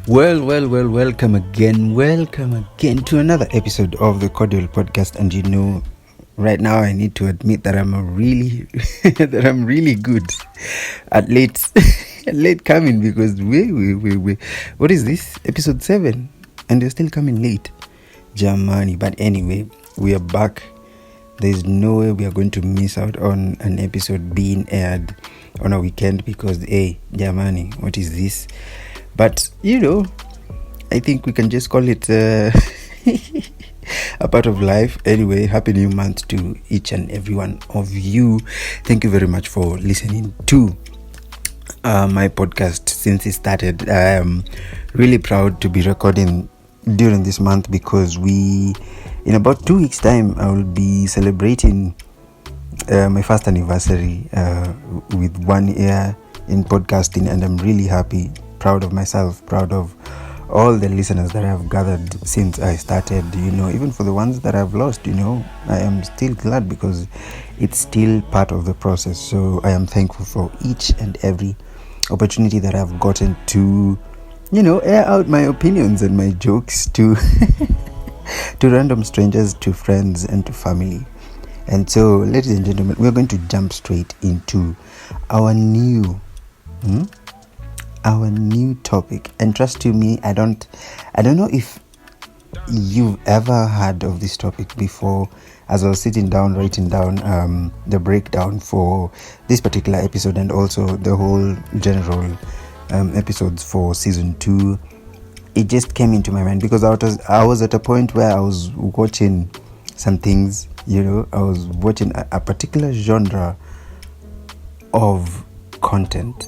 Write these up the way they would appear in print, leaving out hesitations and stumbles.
Well, welcome again to another episode of the Cordial Podcast. And you know, right now I need to admit that I'm really good at late coming, because we what is this, episode 7, and they're still coming late, Germany. But anyway, we are back. There's no way we are going to miss out on an episode being aired on a weekend, because Germany, what is this? But you know, I think we can just call it a part of life. Anyway, happy new month to each and every one of you. Thank you very much for listening to my podcast since it started. I am really proud to be recording during this month, because in about 2 weeks' time, I will be celebrating my first anniversary with 1 year in podcasting, and I'm really happy. Proud of myself, proud of all the listeners that I have gathered since I started. You know, even for the ones that I've lost, you know, I am still glad, because it's still part of the process. So I am thankful for each and every opportunity that I've gotten to, you know, air out my opinions and my jokes to to random strangers, to friends, and to family. And so, ladies and gentlemen, we're going to jump straight into our new topic. And trust to me, I don't know if you've ever heard of this topic before. As I was sitting down writing down the breakdown for this particular episode, and also the whole general episodes for season 2, it just came into my mind, because I was at a point where I was watching some things. You know, I was watching a particular genre of content,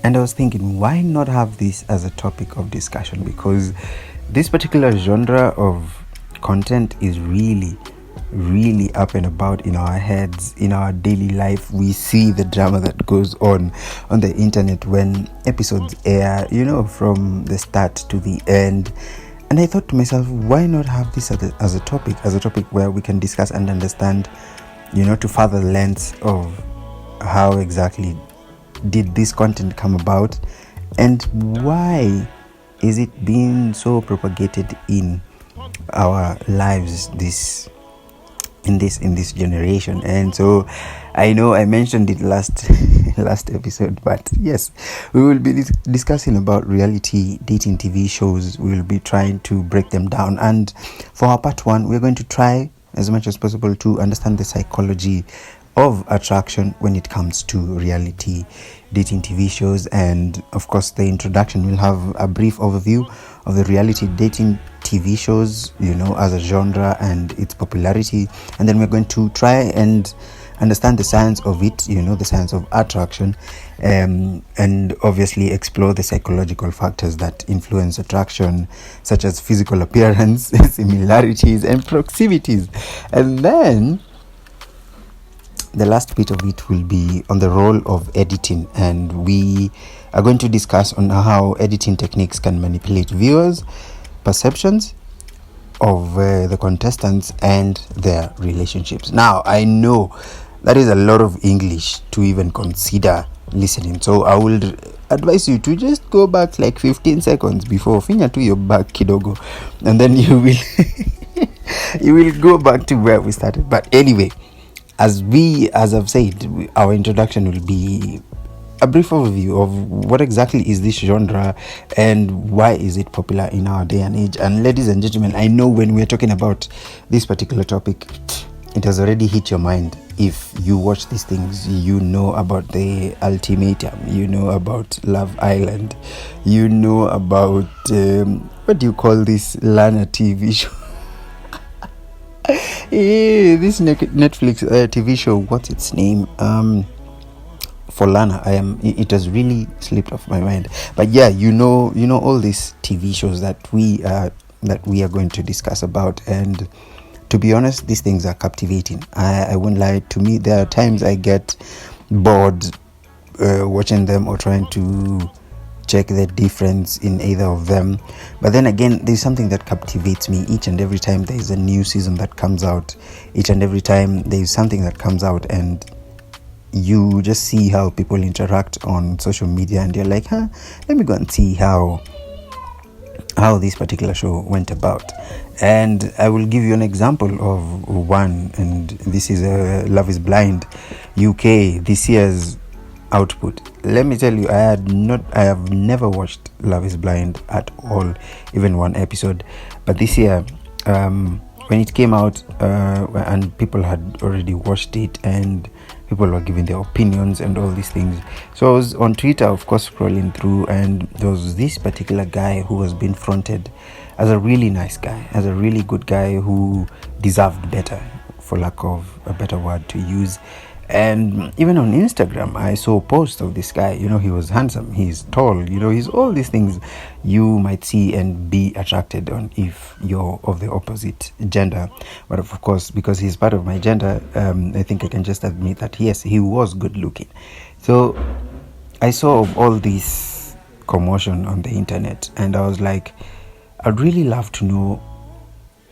and I was thinking, why not have this as a topic of discussion? Because this particular genre of content is really up and about in our heads, in our daily life. We see the drama that goes on the internet when episodes air, you know, from the start to the end. And I thought to myself, why not have this as a topic where we can discuss and understand, you know, to further lens of how exactly did this content come about, and why is it being so propagated in our lives in this generation. And so I know I mentioned it last episode, but yes, we will be discussing about reality dating TV shows. We will be trying to break them down, and for our part 1, we're going to try as much as possible to understand the psychology of attraction when it comes to reality dating TV shows. And of course, the introduction will have a brief overview of the reality dating TV shows, you know, as a genre and its popularity. And then we're going to try and understand the science of it, you know, the science of attraction, and obviously explore the psychological factors that influence attraction, such as physical appearance, similarities, and proximities. And then the last bit of it will be on the role of editing, and we are going to discuss on how editing techniques can manipulate viewers' perceptions of the contestants and their relationships. Now, I know that is a lot of English to even consider listening, so I would advise you to just go back like 15 seconds before finya to your back kidogo, and then you will go back to where we started. But anyway, as I've said, our introduction will be a brief overview of what exactly is this genre and why is it popular in our day and age. And ladies and gentlemen, I know when we're talking about this particular topic, it has already hit your mind. If you watch these things, you know about the Ultimatum, you know about Love Island, you know about what do you call this Lana TV show? This Netflix TV show, what's its name? For Lana, it has really slipped off my mind. But yeah, you know all these TV shows that we are going to discuss about. And to be honest, these things are captivating. I won't lie. To me, there are times I get bored watching them or trying to check the difference in either of them. But then again, there's something that captivates me each and every time there's a new season that comes out. Each and every time there's something that comes out, and you just see how people interact on social media, and you're like, let me go and see how this particular show went about. And I will give you an example of one, and this is Love is Blind UK, this year's output. Let me tell you, I have never watched Love is Blind at all, even one episode. But this year, when it came out, and people had already watched it, and people were giving their opinions and all these things. So I was on Twitter, of course, scrolling through, and there was this particular guy who was being fronted as a really nice guy, as a really good guy who deserved better, for lack of a better word to use. And even on Instagram, I saw a post of this guy. He was handsome, he's tall, he's all these things you might see and be attracted on if you're of the opposite gender. But of course, because he's part of my gender, I think I can just admit that yes, he was good looking. So I saw of all this commotion on the internet, and I was like, I'd really love to know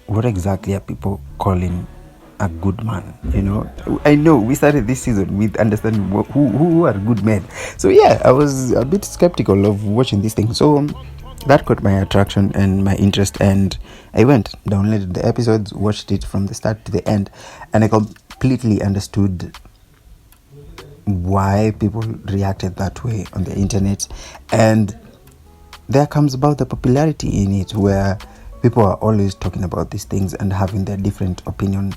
what exactly are people calling a good man. I know we started this season with understanding who are good men. So yeah, I was a bit skeptical of watching this thing. So that caught my attraction and my interest, and I went, downloaded the episodes, watched it from the start to the end, and I completely understood why people reacted that way on the internet. And there comes about the popularity in it, where people are always talking about these things and having their different opinions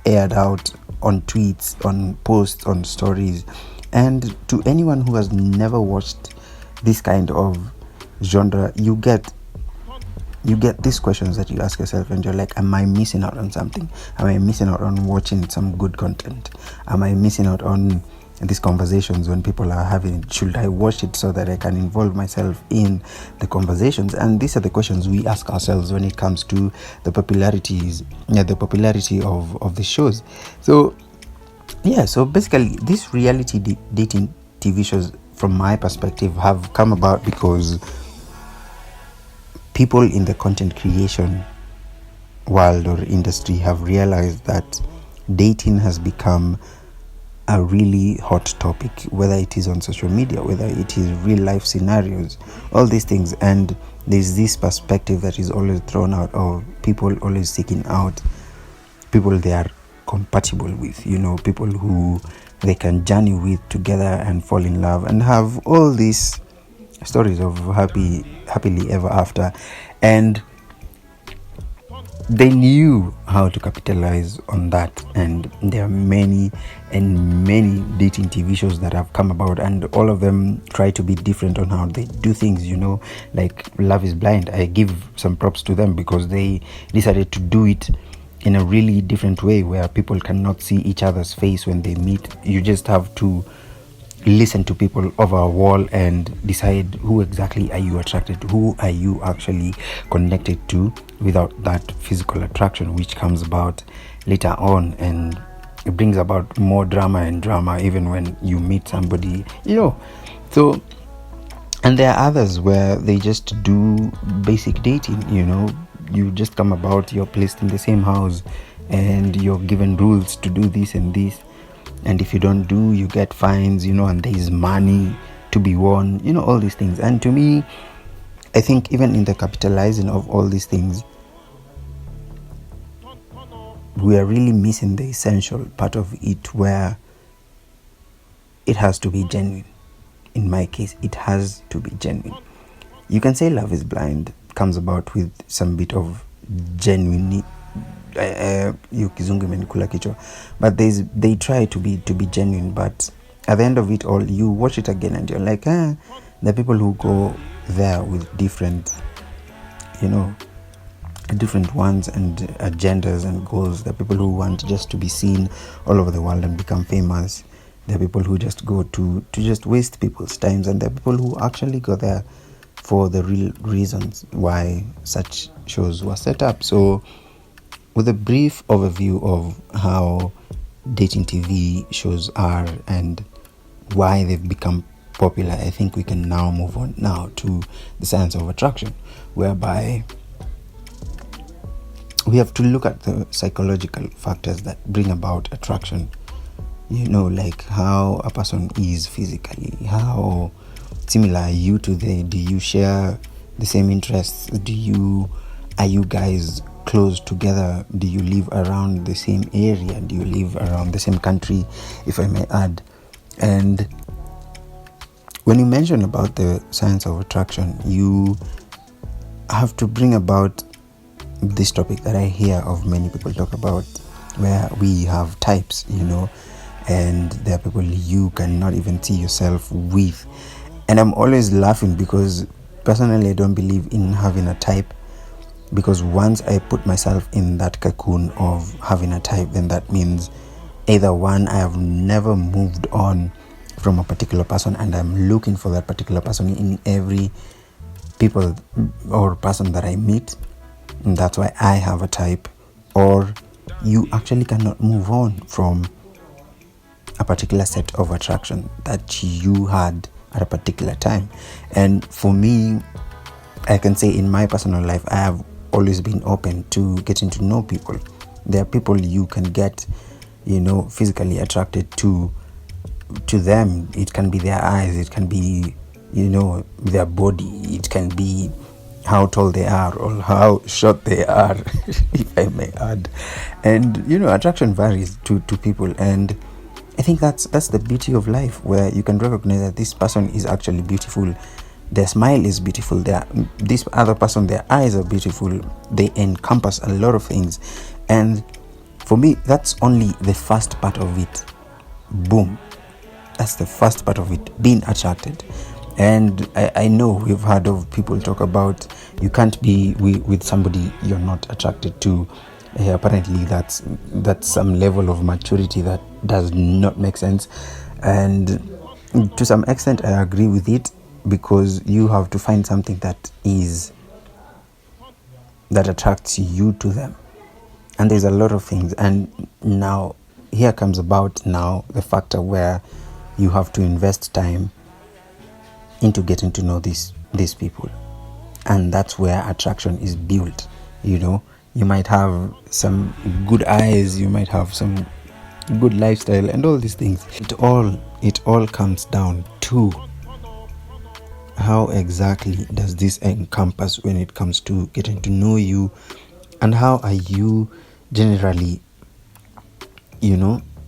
aired out on tweets, on posts, on stories. And to anyone who has never watched this kind of genre, you get these questions that you ask yourself, and you're like, am I missing out on something? Am I missing out on watching some good content? Am I missing out on these conversations when people are having it? Should I watch it so that I can involve myself in the conversations? And these are the questions we ask ourselves when it comes to the popularity of the shows. So basically, these reality dating TV shows, from my perspective, have come about because people in the content creation world or industry have realized that dating has become a really hot topic, whether it is on social media, whether it is real life scenarios, all these things. And there's this perspective that is always thrown out of people always seeking out people they are compatible with, people who they can journey with together and fall in love and have all these stories of happily ever after. And they knew how to capitalize on that, and there are many dating TV shows that have come about, and all of them try to be different on how they do things. Like Love is Blind, I give some props to them because they decided to do it in a really different way, where people cannot see each other's face when they meet. You just have to listen to people over a wall and decide who exactly are you attracted to, who are you actually connected to, without that physical attraction, which comes about later on, and it brings about more drama even when you meet somebody. So, and there are others where they just do basic dating. You just come about, you're placed in the same house, and you're given rules to do this and this, and if you don't do, you get fines, and there's money to be won, all these things. And to me, I think even in the capitalizing of all these things, we are really missing the essential part of it, where it has to be genuine. In my case, it has to be genuine. You can say Love is Blind comes about with some bit of genuine, but they try to be genuine. But at the end of it all, you watch it again and you're like, the people who go there with different ones and agendas and goals. The people who want just to be seen all over the world and become famous. There are people who just go to just waste people's times, and there are people who actually go there for the real reasons why such shows were set up. So, with a brief overview of how dating TV shows are and why they've become popular, I think we can now move on now to the science of attraction, whereby we have to look at the psychological factors that bring about attraction. Like how a person is physically, how similar are you to them? Do you share the same interests? Are you guys close together? Do you live around the same area? Do you live around the same country, if I may add? And when you mention about the science of attraction, you have to bring about this topic that I hear of many people talk about, where we have types, and there are people you cannot even see yourself with. And I'm always laughing because personally I don't believe in having a type, because once I put myself in that cocoon of having a type, then that means either one, I have never moved on from a particular person and I'm looking for that particular person in every people or person that I meet, and that's why I have a type. Or you actually cannot move on from a particular set of attraction that you had at a particular time. And for me, I can say in my personal life, I have always been open to getting to know people. There are people you can get, physically attracted to them. It can be their eyes, it can be, their body, it can be how tall they are or how short they are, if I may add. And attraction varies to people, and I think that's the beauty of life, where you can recognize that this person is actually beautiful. Their smile is beautiful. This other person, their eyes are beautiful. They encompass a lot of things. And for me, that's only the first part of it. Boom. That's the first part of it, being attracted. And I know we've heard of people talk about you can't be with somebody you're not attracted to. Apparently that's some level of maturity that does not make sense, and to some extent I agree with it, because you have to find something that attracts you to them. And there's a lot of things, and now here comes about now the factor where you have to invest time into getting to know these people, and that's where attraction is built. You might have some good eyes, you might have some good lifestyle and all these things. It all comes down to how exactly does this encompass when it comes to getting to know you, and how are you generally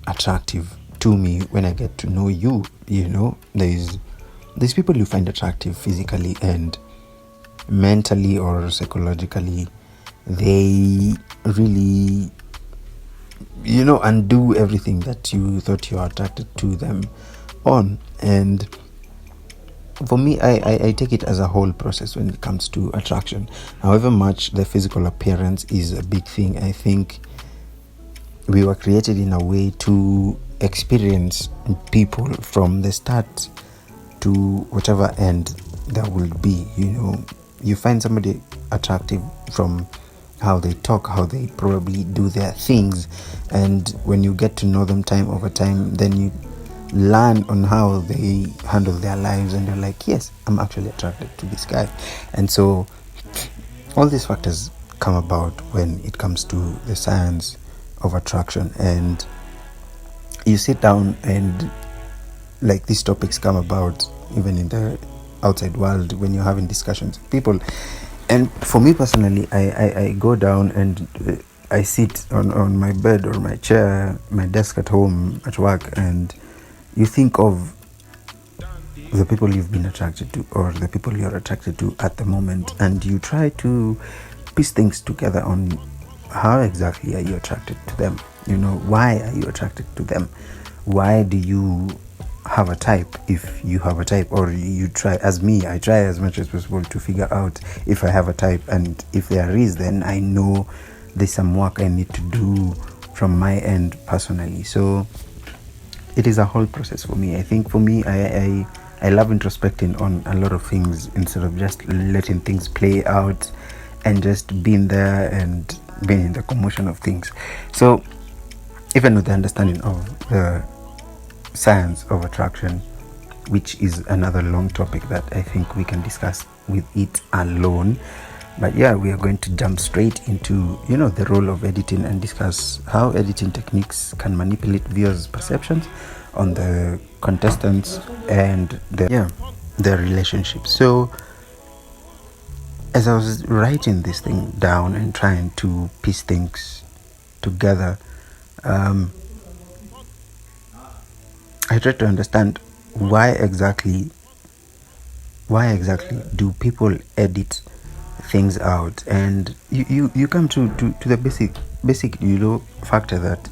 attractive to me when I get to know you. There's people you find attractive physically and mentally or psychologically. They really undo everything that you thought you were attracted to them on. And for me, I take it as a whole process when it comes to attraction. However much the physical appearance is a big thing, I think we were created in a way to experience people from the start to whatever end there will be. You find somebody attractive from how they talk, how they probably do their things, and when you get to know them time over time, then you learn on how they handle their lives, and you're like, yes, I'm actually attracted to this guy. And so all these factors come about when it comes to the science of attraction. And you sit down and like these topics come about even in the outside world when you're having discussions with people. And for me personally, I go down and I sit on my bed or my chair, my desk at home, at work, and you think of the people you've been attracted to or the people you're attracted to at the moment, and you try to piece things together on how exactly are you attracted to them. Why are you attracted to them? Why do you have a type, if you have a type? Or you try, as me, I try as much as possible to figure out if I have a type, and if there is, then I know there's some work I need to do from my end personally. So it is a whole process for me. I think for me, I love introspecting on a lot of things instead of just letting things play out and just being there and being in the commotion of things. So even with the understanding of the science of attraction, which is another long topic that I think we can discuss with it alone. But yeah, we are going to jump straight into, the role of editing and discuss how editing techniques can manipulate viewers' perceptions on the contestants and their relationship. So as I was writing this thing down and trying to piece things together, I tried to understand why exactly do people edit things out, and you come to the basic factor that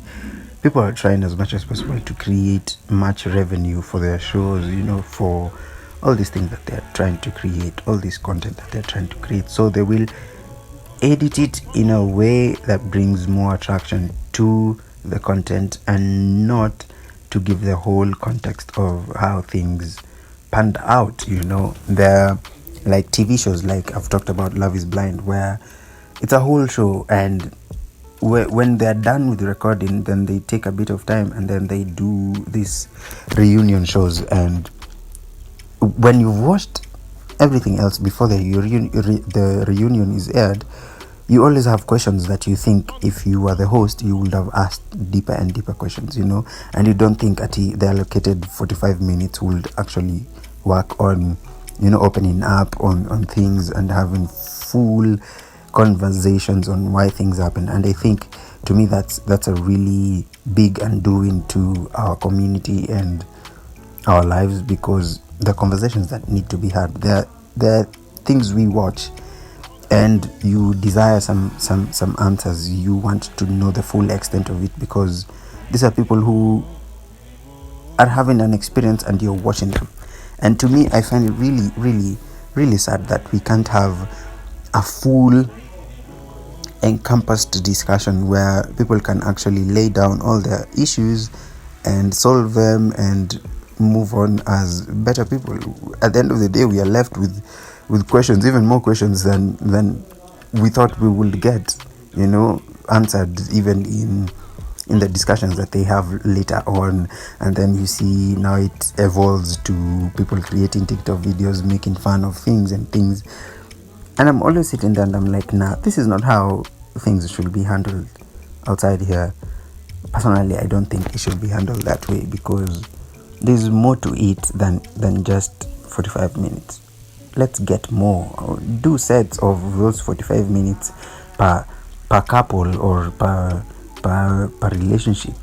people are trying as much as possible to create much revenue for their shows, for all these things that they're trying to create, all this content that they're trying to create. So they will edit it in a way that brings more attraction to the content and not to give the whole context of how things panned out. They're like TV shows, like I've talked about Love is Blind, where it's a whole show, and when they're done with the recording, then they take a bit of time and then they do these reunion shows. And when you've watched everything else before the reunion is aired, you always have questions that you think if you were the host you would have asked deeper and deeper questions, and you don't think the allocated 45 minutes would actually work on opening up on things and having full conversations on why things happen. And I think, to me, that's a really big undoing to our community and our lives, because the conversations that need to be had, they're things we watch and you desire some answers. You want to know the full extent of it, because these are people who are having an experience and you're watching them. And to me, I find it really, really, really sad that we can't have a full encompassed discussion where people can actually lay down all their issues and solve them and move on as better people. At the end of the day, we are left with questions, even more questions than we thought we would get, answered even in the discussions that they have later on. And then you see now it evolves to people creating TikTok videos making fun of things. And I'm always sitting there and I'm like, nah, this is not how things should be handled outside here. Personally, I don't think it should be handled that way, because there's more to it than just 45 minutes. Let's get more. Do sets of those 45 minutes per couple or per relationship,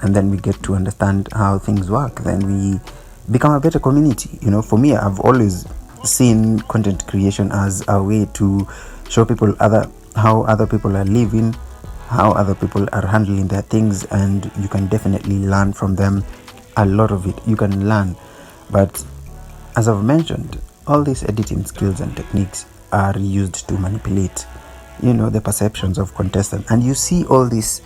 and then we get to understand how things work. Then we become a better community. For me, I've always seen content creation as a way to show people how other people are living, how other people are handling their things, and you can definitely learn from them. A lot of it you can learn. But as I've mentioned, all these editing skills and techniques are used to manipulate the perceptions of contestants. And you see all this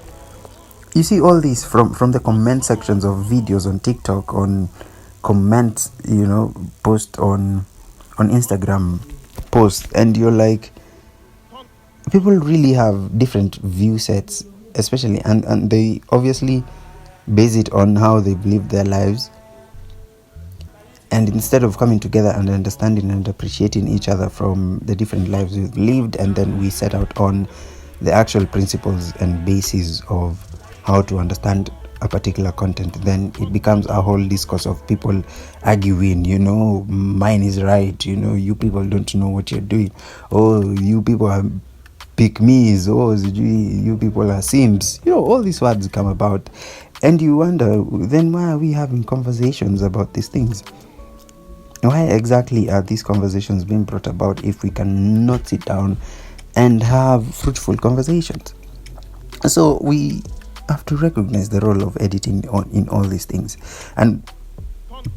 from the comment sections of videos on TikTok, on comments, post on Instagram posts, and you're like, people really have different view sets, especially, and they obviously base it on how they've lived their lives. And instead of coming together and understanding and appreciating each other from the different lives we've lived, and then we set out on the actual principles and basis of how to understand a particular content, then it becomes a whole discourse of people arguing, mine is right, you people don't know what you're doing, oh, you people are pick me's, oh, you people are simps, all these words come about, and you wonder, then why are we having conversations about these things? Why exactly are these conversations being brought about if we cannot sit down and have fruitful conversations? So we have to recognize the role of editing in all these things. And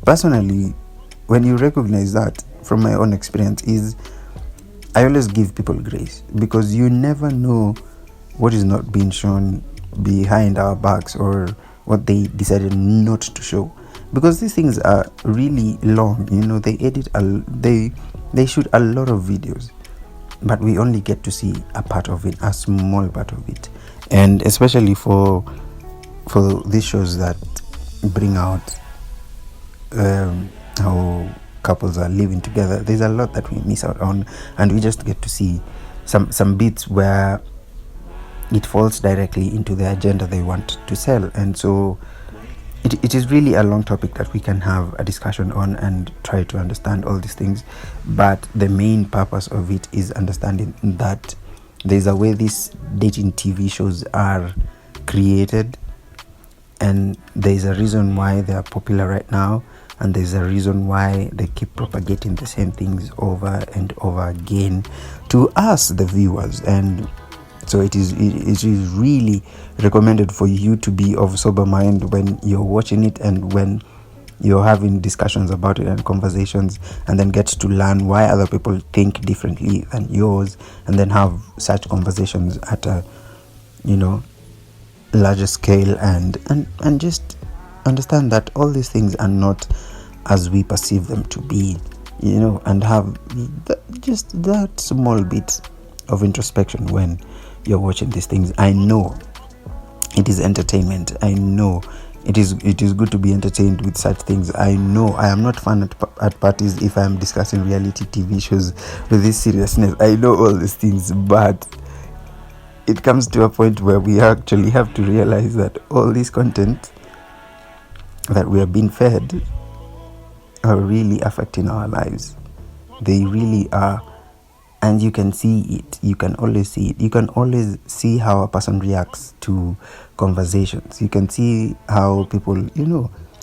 personally, when you recognize that, from my own experience, is I always give people grace, because you never know what is not being shown behind our backs, or what they decided not to show, because these things are really long. They edit they shoot a lot of videos, but we only get to see a part of it, a small part of it. And especially for these shows that bring out how couples are living together. There's a lot that we miss out on, and we just get to see some bits where it falls directly into the agenda they want to sell. And so it is really a long topic that we can have a discussion on and try to understand all these things. But the main purpose of it is understanding that there's a way these dating TV shows are created, and there's a reason why they are popular right now, and there's a reason why they keep propagating the same things over and over again to us, the viewers. And so it is really recommended for you to be of sober mind when you're watching it, and when you're having discussions about it and conversations, and then get to learn why other people think differently than yours, and then have such conversations at a larger scale, and just understand that all these things are not as we perceive them to be, and have just that small bit of introspection when you're watching these things. I know it is entertainment. I know it is good to be entertained with such things. I know I am not fun at parties if I am discussing reality TV shows with this seriousness. I know all these things, but it comes to a point where we actually have to realize that all this content that we are being fed are really affecting our lives. They really are. And you can see it. You can always see it. You can always see how a person reacts to conversations. You can see how people,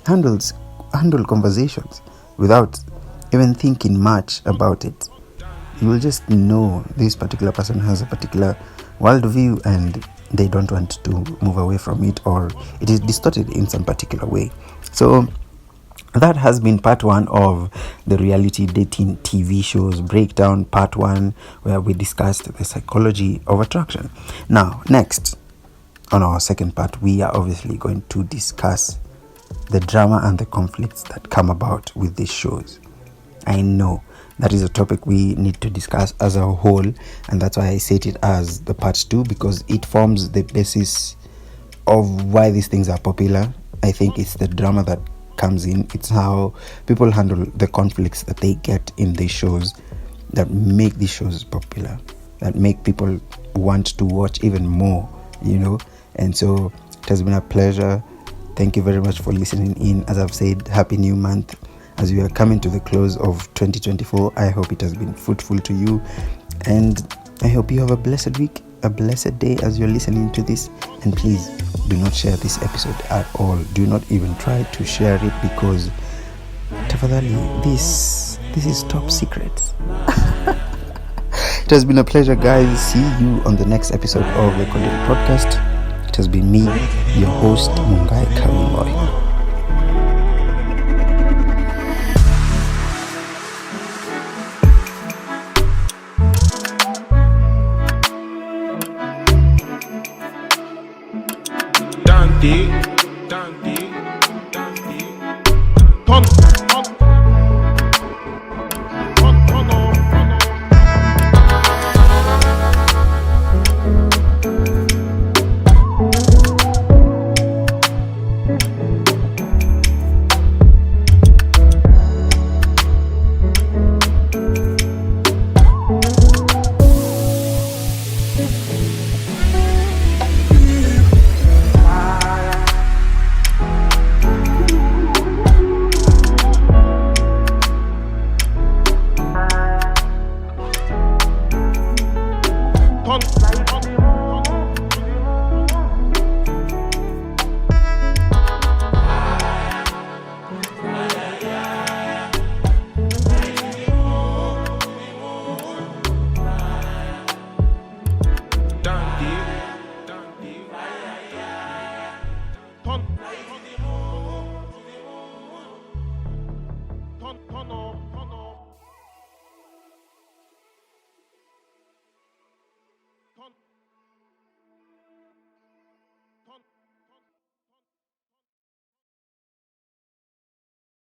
handle conversations without even thinking much about it. You will just know this particular person has a particular worldview, and they don't want to move away from it, or it is distorted in some particular way. So that has been part 1 of the reality dating TV shows breakdown, part 1, where we discussed the psychology of attraction. Now, next, on our second part, we are obviously going to discuss the drama and the conflicts that come about with these shows. I know that is a topic we need to discuss as a whole, and that's why I set it as the part 2, because it forms the basis of why these things are popular. I think it's the drama that comes in. It's how people handle the conflicts that they get in these shows that make these shows popular, that make people want to watch even more, and so it has been a pleasure. Thank you very much for listening in. As I've said, happy new month. As we are coming to the close of 2024, I hope it has been fruitful to you, and I hope you have a blessed week, a blessed day as you're listening to this. And please do not share this episode at all. Do not even try to share it, because tafadhali, this is top secret. It has been a pleasure, guys. See you on the next episode of the Content Podcast. It has been me, your host, Kang'ong'oi. Ton.